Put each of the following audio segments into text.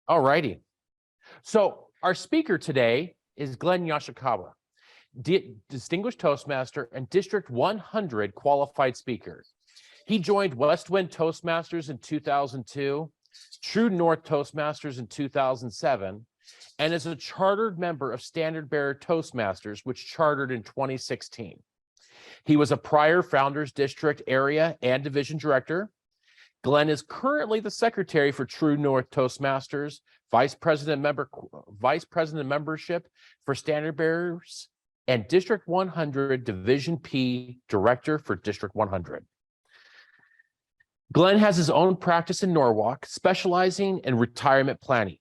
All righty. So our speaker today is Glen Yasukochi, Distinguished Toastmaster and District 100 Qualified Speaker. He joined West Wind Toastmasters in 2002, True North Toastmasters in 2007, and is a chartered member of Standard Bearer Toastmasters, which chartered in 2016. He was a prior Founders District Area and Division Director. Glen is currently the Secretary for True North Toastmasters, Vice President Membership for Standard Bearers, and District 100 Division P Director for District 100. Glen has his own practice in Norwalk, specializing in retirement planning.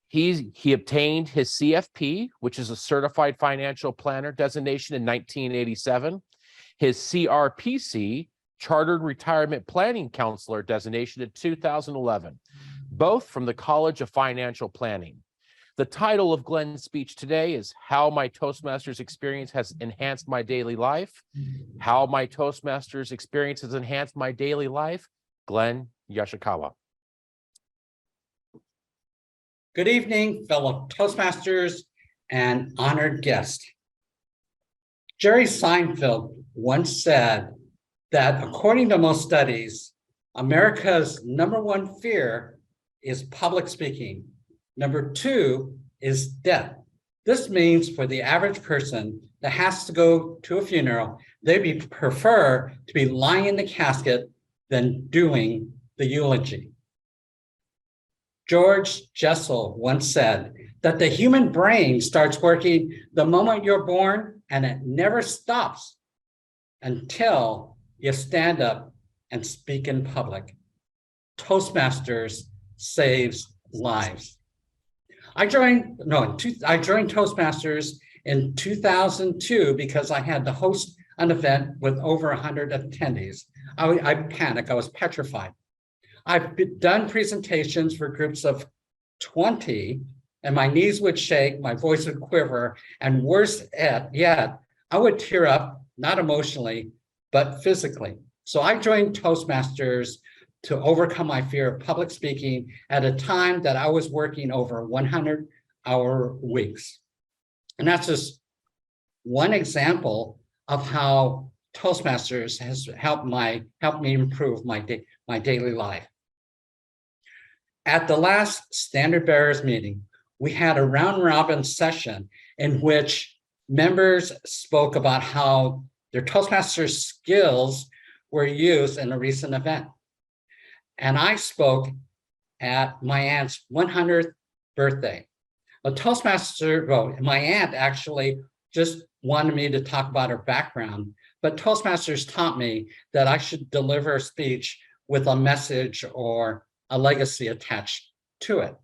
He obtained his CFP, which is a Certified Financial Planner designation, in 1987, his CRPC, Chartered Retirement Planning Counselor designation, in 2011, both from the College of Financial Planning. The title of Glen's speech today is How My Toastmasters Experience Has Enhanced My Daily Life. How My Toastmasters Experience Has Enhanced My Daily Life. Glen Yasukochi. Good evening, fellow Toastmasters and honored guests. Jerry Seinfeld once said that according to most studies, America's #1 fear is public speaking. #2 is death. This means for the average person that has to go to a funeral, they prefer to be lying in the casket than doing the eulogy. George Jessel once said that the human brain starts working the moment you're born, and it never stops until you stand up and speak in public. Toastmasters saves lives. I joined Toastmasters in 2002 because I had to host an event with over 100 attendees. I panicked, I was petrified. I've done presentations for groups of 20, and my knees would shake, my voice would quiver, and worse yet, I would tear up, not emotionally, but physically. So I joined Toastmasters to overcome my fear of public speaking at a time that I was working over 100-hour weeks. And that's just one example of how Toastmasters has helped me improve my daily life. At the last Standard Bearers meeting, we had a round-robin session in which members spoke about how their Toastmasters skills were used in a recent event. And I spoke at my aunt's 100th birthday. My aunt actually just wanted me to talk about her background, but Toastmasters taught me that I should deliver a speech with a message or a legacy attached to it.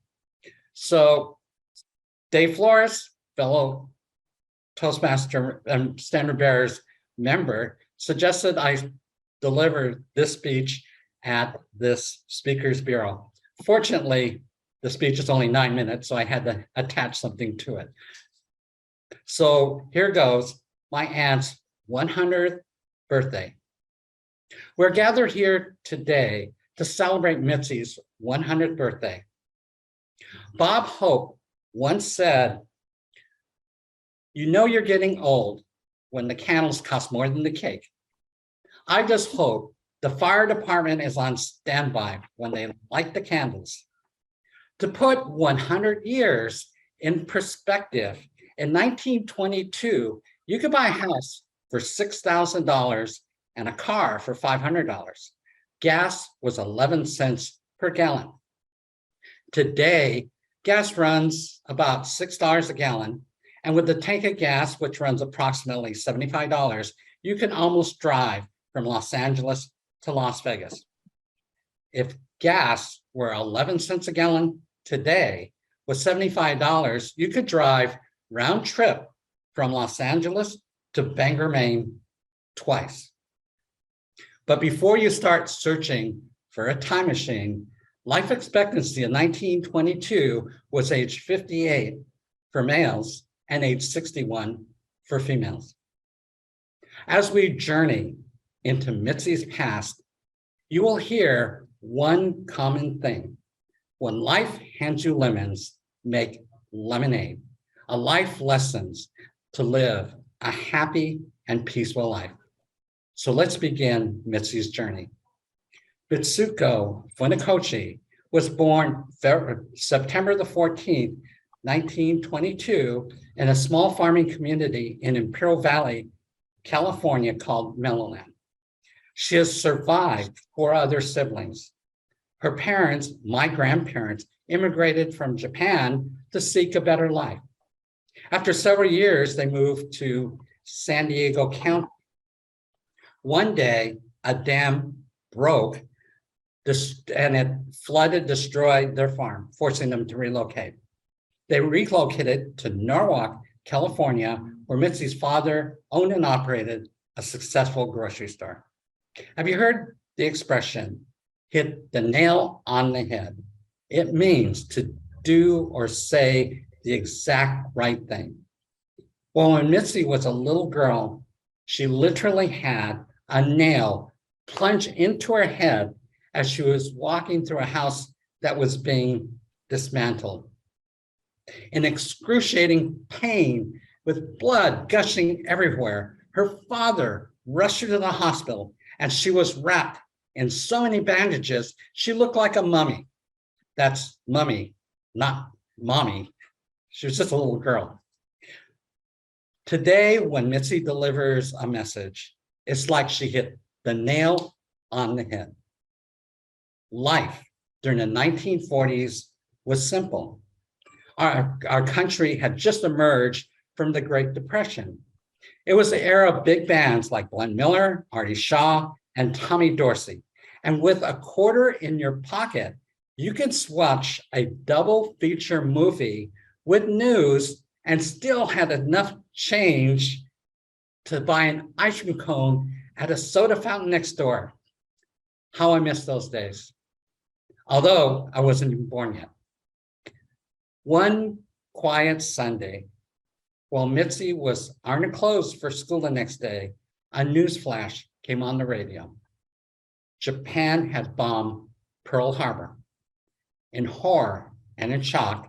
So Dave Flores, fellow Toastmaster and Standard Bearers member, suggested I deliver this speech at this speaker's bureau. Fortunately, the speech is only 9 minutes, so I had to attach something to it. So here goes, my aunt's 100th birthday. We're gathered here today to celebrate Mitzi's 100th birthday. Bob Hope once said, "You know you're getting old when the candles cost more than the cake." I just hope the fire department is on standby when they light the candles. To put 100 years in perspective, in 1922, you could buy a house for $6,000 and a car for $500. Gas was 11 cents per gallon. Today, gas runs about $6 a gallon, and with a tank of gas, which runs approximately $75, you can almost drive from Los Angeles to Las Vegas. If gas were 11 cents a gallon today, with $75, you could drive round trip from Los Angeles to Bangor, Maine twice. But before you start searching for a time machine, life expectancy in 1922 was age 58 for males and age 61 for females. As we journey into Mitzi's past, you will hear one common thing. When life hands you lemons, make lemonade. A life lessons to live a happy and peaceful life. So let's begin Mitzi's journey. Yasukochi Funakochi was born September the 14th, 1922, in a small farming community in Imperial Valley, California called Meadowland. She has survived 4 other siblings. Her parents, my grandparents, immigrated from Japan to seek a better life. After several years, they moved to San Diego County. One day, a dam broke and it flooded, destroyed their farm, forcing them to relocate. They relocated to Norwalk, California, where Mitzi's father owned and operated a successful grocery store. Have you heard the expression, hit the nail on the head? It means to do or say the exact right thing. Well, when Mitzi was a little girl, she literally had a nail plunge into her head as she was walking through a house that was being dismantled. In excruciating pain, with blood gushing everywhere, her father rushed her to the hospital, and she was wrapped in so many bandages, she looked like a mummy. That's mummy, not mommy. She was just a little girl. Today, when Mitzi delivers a message, it's like she hit the nail on the head. Life during the 1940s was simple. Our country had just emerged from the Great Depression. It was the era of big bands like Glen Miller, Artie Shaw, and Tommy Dorsey. And with a quarter in your pocket, you could watch a double feature movie with news and still had enough change to buy an ice cream cone at a soda fountain next door. How I miss those days. Although I wasn't even born yet. One quiet Sunday, while Mitzi was ironing clothes for school the next day, a news flash came on the radio. Japan had bombed Pearl Harbor. In horror and in shock,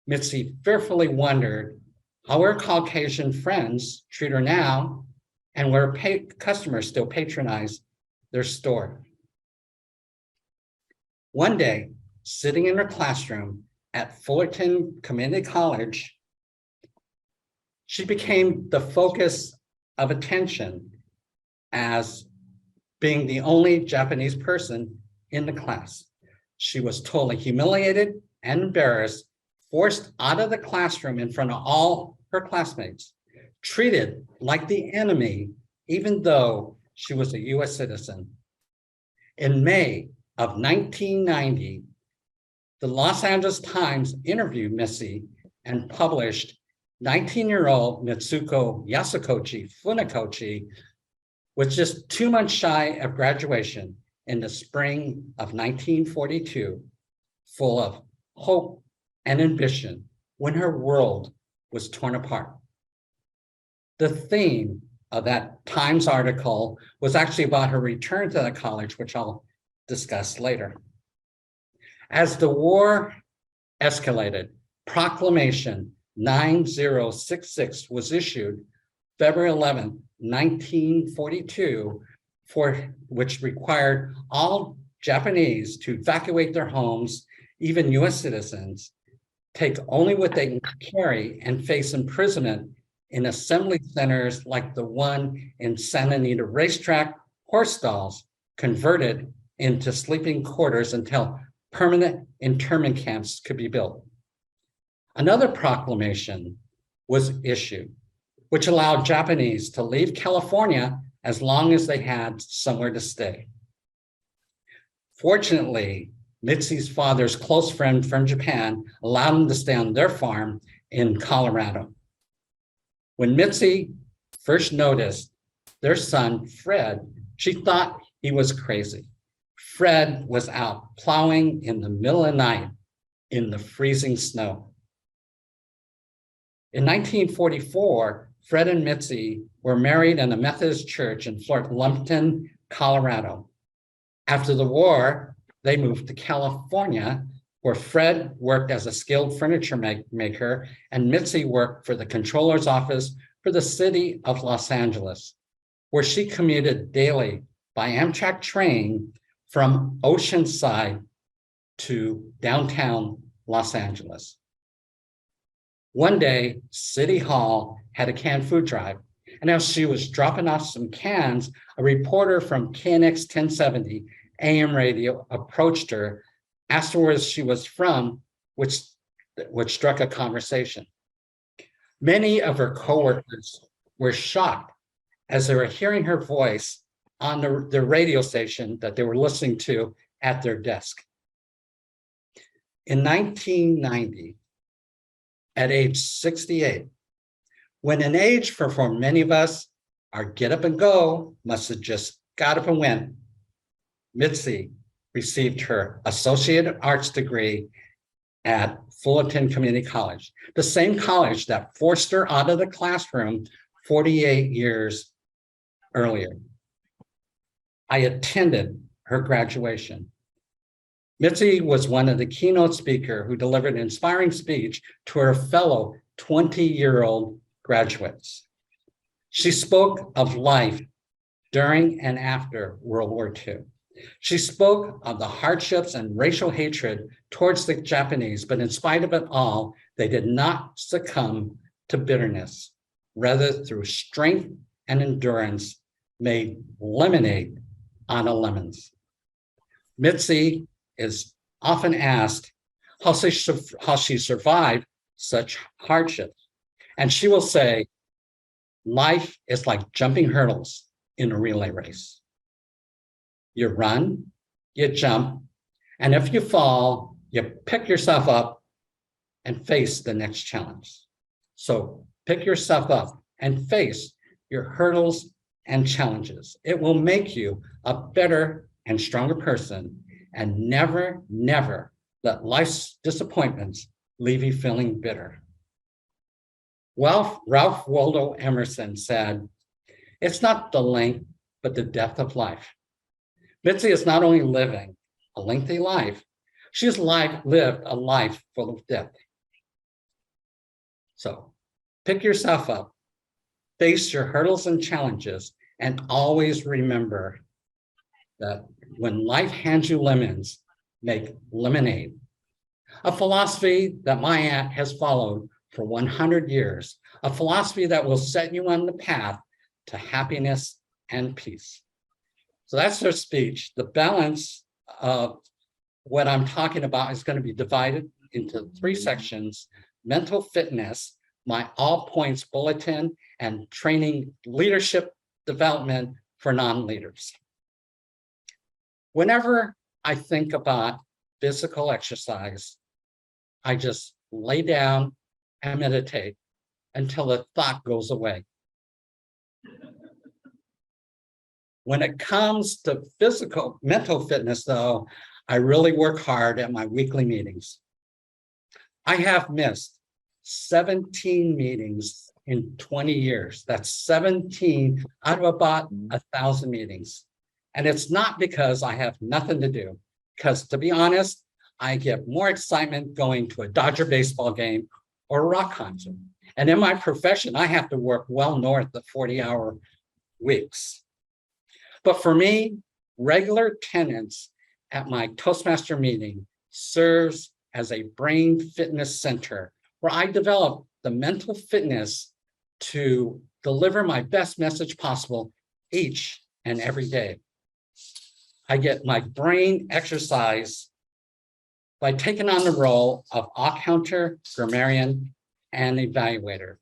Mitzi fearfully wondered how her Caucasian friends treat her now and where customers still patronize their store. One day, sitting in her classroom at Fullerton Community College, she became the focus of attention as being the only Japanese person in the class. She was totally humiliated and embarrassed, forced out of the classroom in front of all her classmates, treated like the enemy, even though she was a US citizen. In May of 1990, the Los Angeles Times interviewed Mitzi and published 19-year-old Yasukochi Funakochi was just 2 months shy of graduation in the spring of 1942, full of hope and ambition when her world was torn apart. The theme of that Times article was actually about her return to the college, which I'll discuss later. As the war escalated, Proclamation 9066 was issued February 11, 1942, which required all Japanese to evacuate their homes, even US citizens, take only what they can carry and face imprisonment in assembly centers like the one in Santa Anita Racetrack, horse stalls converted into sleeping quarters until permanent internment camps could be built. Another proclamation was issued, which allowed Japanese to leave California as long as they had somewhere to stay. Fortunately, Mitzi's father's close friend from Japan allowed him to stay on their farm in Colorado. When Mitzi first noticed their son, Fred, she thought he was crazy. Fred was out plowing in the middle of the night in the freezing snow. In 1944, Fred and Mitzi were married in a Methodist church in Fort Lumpton, Colorado. After the war, they moved to California, where Fred worked as a skilled furniture maker and Mitzi worked for the controller's office for the city of Los Angeles, where she commuted daily by Amtrak train from Oceanside to downtown Los Angeles. One day, City Hall had a canned food drive, and as she was dropping off some cans, a reporter from KNX 1070 AM radio approached her, asked her where she was from, which struck a conversation. Many of her coworkers were shocked as they were hearing her voice on the radio station that they were listening to at their desk. In 1990, at age 68, when an age for many of us, our get up and go must have just got up and went, Mitzi received her Associate Arts degree at Fullerton Community College, the same college that forced her out of the classroom 48 years earlier. I attended her graduation. Mitzi was one of the keynote speakers who delivered an inspiring speech to her fellow 20-year-old graduates. She spoke of life during and after World War II. She spoke of the hardships and racial hatred towards the Japanese, but in spite of it all, they did not succumb to bitterness. Rather, through strength and endurance, made lemonade out of lemons. Mitzi is often asked how she survived such hardships. And she will say, life is like jumping hurdles in a relay race. You run, you jump, and if you fall, you pick yourself up and face the next challenge. So pick yourself up and face your hurdles and challenges. It will make you a better and stronger person, and never, never let life's disappointments leave you feeling bitter. Well, Ralph Waldo Emerson said, "It's not the length, but the depth of life." Mitzi is not only living a lengthy life, she's lived a life full of depth. So pick yourself up, face your hurdles and challenges, and always remember that when life hands you lemons, make lemonade. A philosophy that my aunt has followed for 100 years, a philosophy that will set you on the path to happiness and peace. So that's her speech. The balance of what I'm talking about is going to be divided into 3 sections: mental fitness, my all points bulletin, and training leadership development for non-leaders. Whenever I think about physical exercise, I just lay down and meditate until the thought goes away. When it comes to mental fitness, though, I really work hard at my weekly meetings. I have missed 17 meetings in 20 years. That's 17 out of about 1,000 meetings. And it's not because I have nothing to do, because to be honest, I get more excitement going to a Dodger baseball game or a rock concert. And in my profession, I have to work well north of 40-hour weeks. But for me, regular attendance at my Toastmaster meeting serves as a brain fitness center where I develop the mental fitness to deliver my best message possible each and every day. I get my brain exercise by taking on the role of accountant, grammarian, and evaluator.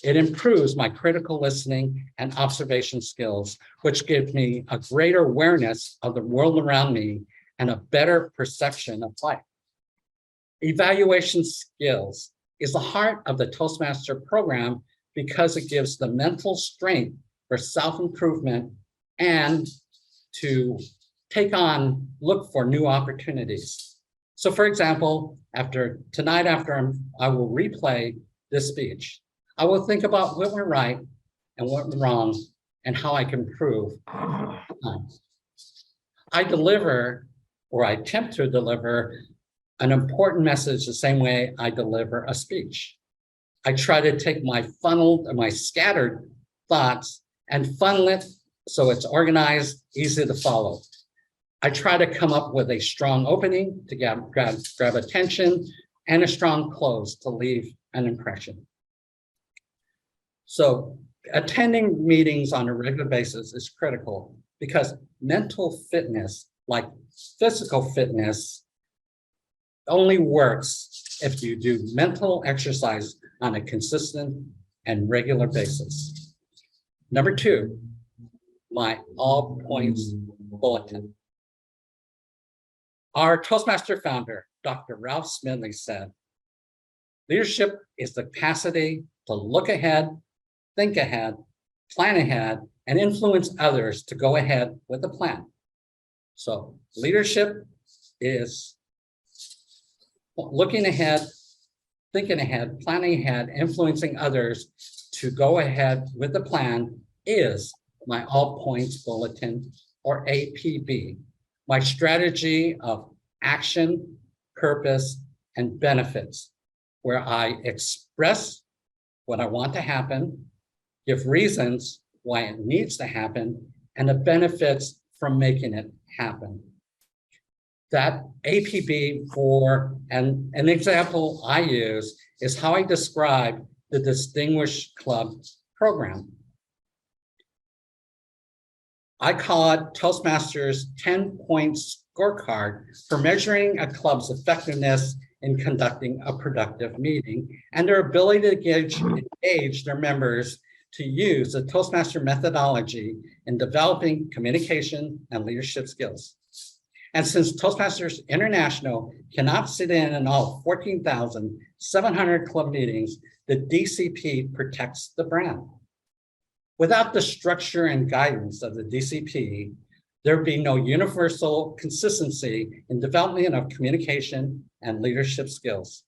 It improves my critical listening and observation skills, which gives me a greater awareness of the world around me and a better perception of life. Evaluation skills is the heart of the Toastmaster program because it gives the mental strength for self-improvement and to look for new opportunities. So for example, after I will replay this speech, I will think about what went right and what went wrong and how I can improve. I deliver, or I attempt to deliver, an important message the same way I deliver a speech. I try to take my scattered thoughts and funnel it so it's organized, easy to follow. I try to come up with a strong opening to grab attention and a strong close to leave an impression. So attending meetings on a regular basis is critical because mental fitness, like physical fitness, only works if you do mental exercise on a consistent and regular basis. Number 2, my all points bulletin. Our Toastmaster founder, Dr. Ralph Smedley, said, leadership is the capacity to look ahead, think ahead, plan ahead, and influence others to go ahead with a plan. So leadership is looking ahead, thinking ahead, planning ahead, influencing others to go ahead with the plan is my all points bulletin, or APB, my strategy of action, purpose, and benefits, where I express what I want to happen, give reasons why it needs to happen, and the benefits from making it happen. That APB and an example I use is how I describe the Distinguished Club program. I call it Toastmasters 10-point scorecard for measuring a club's effectiveness in conducting a productive meeting and their ability to engage their members to use the Toastmaster methodology in developing communication and leadership skills. And since Toastmasters International cannot sit in all 14,700 club meetings, the DCP protects the brand. Without the structure and guidance of the DCP, there would be no universal consistency in development of communication and leadership skills.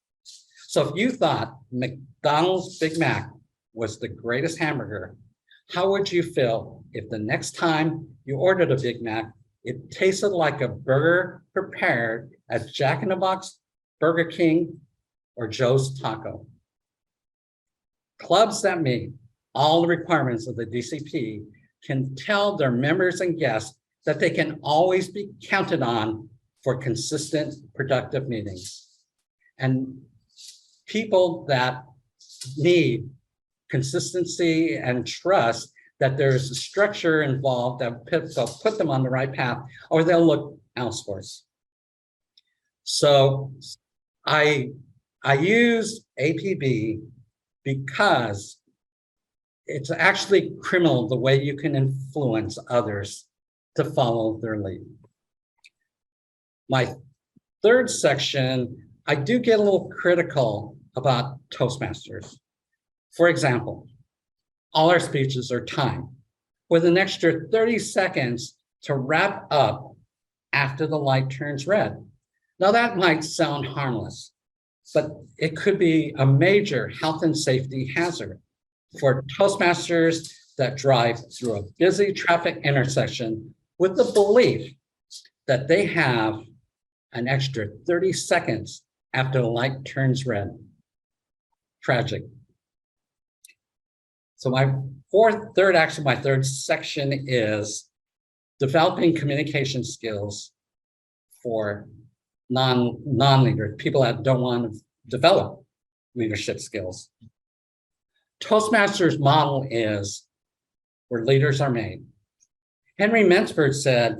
So if you thought McDonald's Big Mac was the greatest hamburger, how would you feel if the next time you ordered a Big Mac, it tasted like a burger prepared at Jack in the Box, Burger King, or Joe's Taco? Clubs that meet all the requirements of the DCP can tell their members and guests that they can always be counted on for consistent, productive meetings. And people that need consistency and trust that there's a structure involved that will put them on the right path, or they'll look elsewhere. So I use APB because it's actually criminal the way you can influence others to follow their lead. My third section, I do get a little critical about Toastmasters. For example, all our speeches are timed with an extra 30 seconds to wrap up after the light turns red. Now that might sound harmless, but it could be a major health and safety hazard for Toastmasters that drive through a busy traffic intersection with the belief that they have an extra 30 seconds after the light turns red. Tragic. So my third section is developing communication skills for non-leaders, people that don't want to develop leadership skills. Toastmasters model is where leaders are made. Henry Mensford said,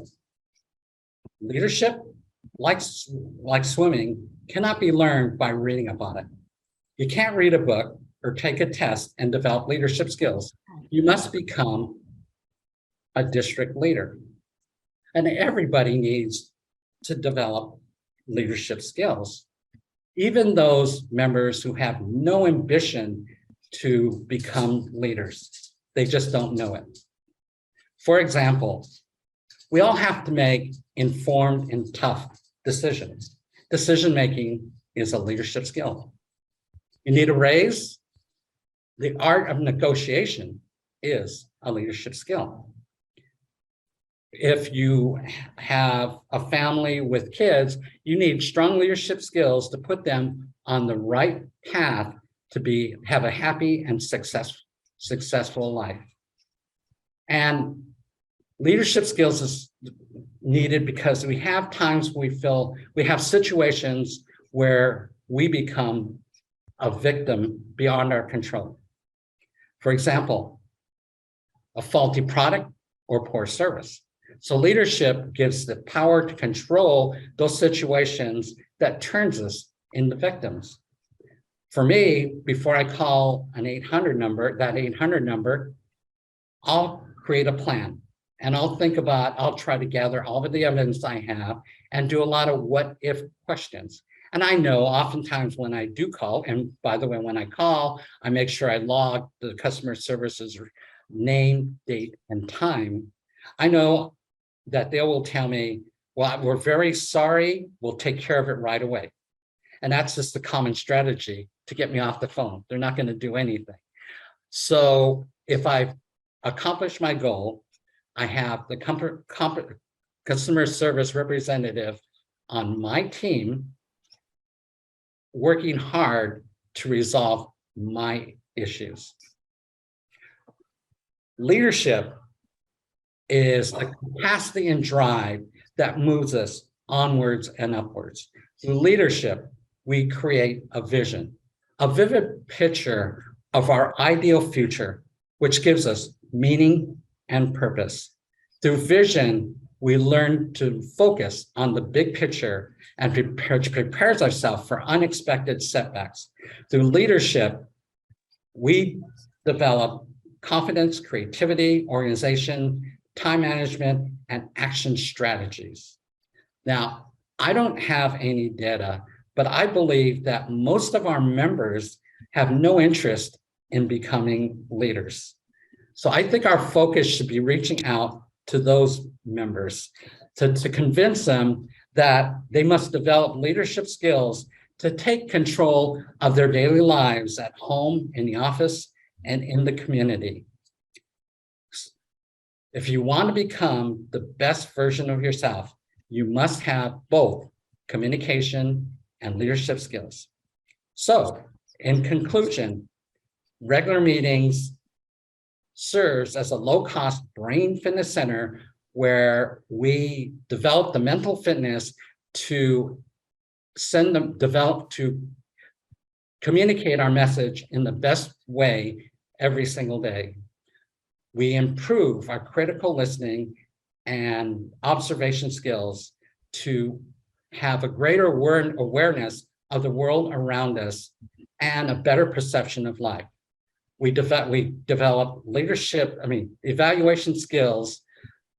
leadership, like swimming, cannot be learned by reading about it. You can't read a book or take a test and develop leadership skills. You must become a district leader. And everybody needs to develop leadership skills. Even those members who have no ambition to become leaders, they just don't know it. For example, we all have to make informed and tough decisions. Decision-making is a leadership skill. You need a raise. The art of negotiation is a leadership skill. if you have a family with kids, you need strong leadership skills to put them on the right path to have a happy and successful life. And leadership skills is needed because we have times we have situations where we become a victim beyond our control. For example, a faulty product or poor service. So leadership gives the power to control those situations that turns us into victims. For me, before I call an 800 number, I'll create a plan and I'll try to gather all of the evidence I have and do a lot of what if questions. And I know oftentimes when I do call, and by the way, when I call, I make sure I log the customer service's name, date, and time. I know that they will tell me, well, we're very sorry, we'll take care of it right away. And that's just the common strategy to get me off the phone. They're not going to do anything. So if I've accomplished my goal, I have the customer service representative on my team working hard to resolve my issues. Leadership is a capacity and drive that moves us onwards and upwards. Through leadership, we create a vision, a vivid picture of our ideal future, which gives us meaning and purpose. Through vision, we learn to focus on the big picture and prepares ourselves for unexpected setbacks. Through leadership, we develop confidence, creativity, organization, time management, and action strategies. Now, I don't have any data, but I believe that most of our members have no interest in becoming leaders. So I think our focus should be reaching out to those members to convince them that they must develop leadership skills to take control of their daily lives at home, in the office, and in the community. If you want to become the best version of yourself, you must have both communication and leadership skills. So, in conclusion, regular meetings serves as a low-cost brain fitness center where we develop the mental fitness to communicate our message in the best way every single day. We improve our critical listening and observation skills to have a greater awareness of the world around us and a better perception of life. We develop evaluation skills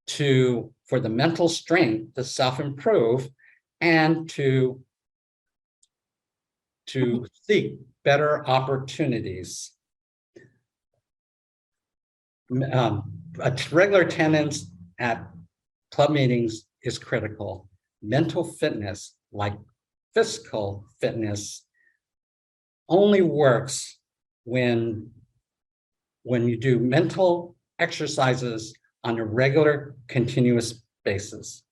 for the mental strength to self-improve and to seek better opportunities. Regular attendance at club meetings is critical. Mental fitness, like physical fitness, only works when you do mental exercises on a regular, continuous basis.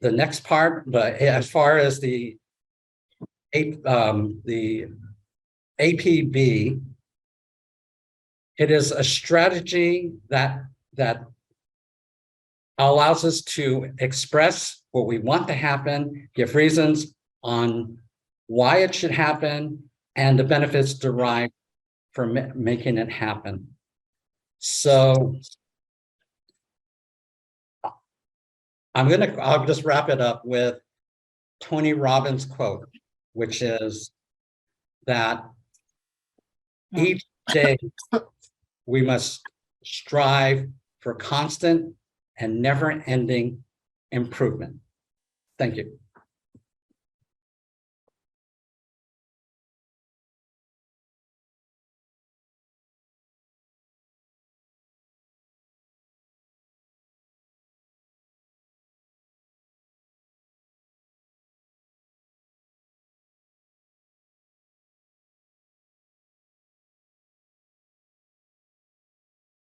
The next part, but as far as the APB, it is a strategy that allows us to express what we want to happen, give reasons on why it should happen, and the benefits derived from making it happen. So I'll just wrap it up with Tony Robbins' quote, which is that each day we must strive for constant and never-ending improvement. Thank you.